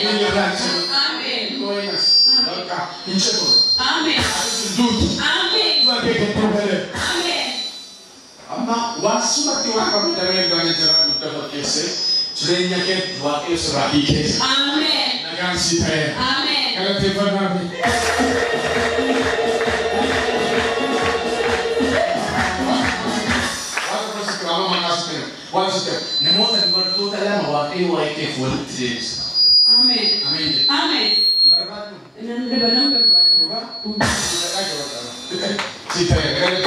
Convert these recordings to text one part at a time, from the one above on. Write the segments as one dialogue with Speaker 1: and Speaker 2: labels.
Speaker 1: Amen. Goiás. Loca. Inchego. Amen. Dut. Amen. Vai ter que provar. Amen. Amma wasuma ti wa ka dawe ga jara mutta fakese. Jirenya ke wa ke surahi ke. Amen. Nagan sitaye. Amen. Kalau te fana bi. What's it? Nemota di bartuta lama wa ke wa ke full trees. Amen. Amen. Amen. Barbadu. Nande banam barbadu. Cita ya.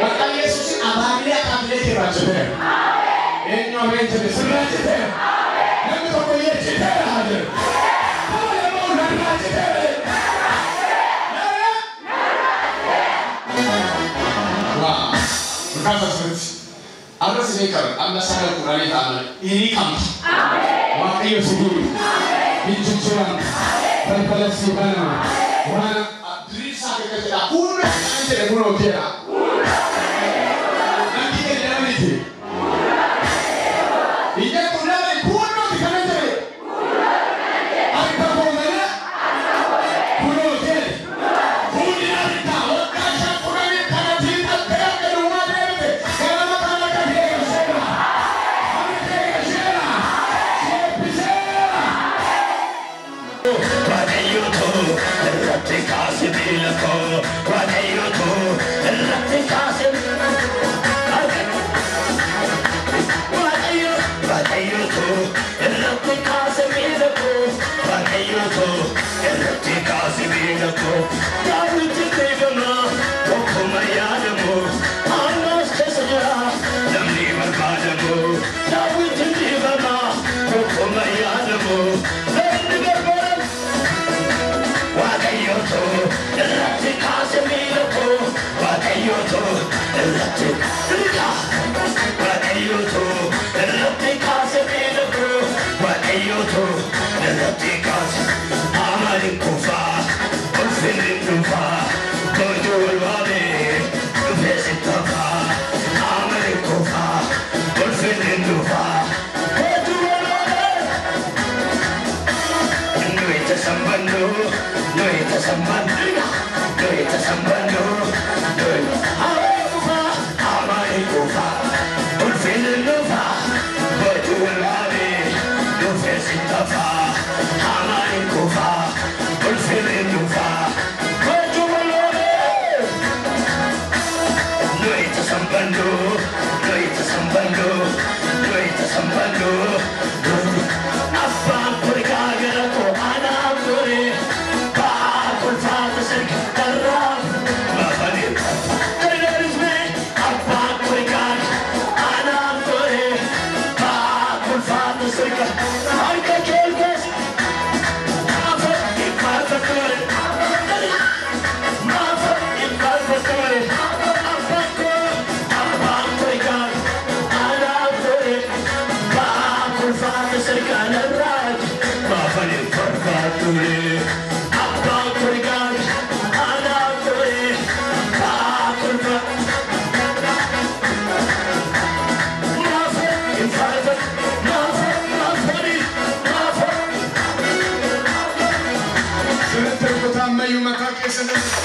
Speaker 1: Maka Yesus abagile abagile ke bajete. Enyo mente de surajete. Nande ko ye cita hade. Kole mo na rajete. Wow. Maka sasa Anda sedekar, anda sadar Quran itu anda ini kamu. Waktu itu sendiri, dicucuran, berpelasi mana, mana dirisa kita tidak pun nanti tidak pun dia. Nanti kita tidak nanti. Ini pun nanti pun nanti kan nanti. Apa pun mana? Pun nanti. Pun nanti tahu kasih pun nanti karena kita tidak kedua nanti.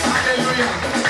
Speaker 1: Hallelujah.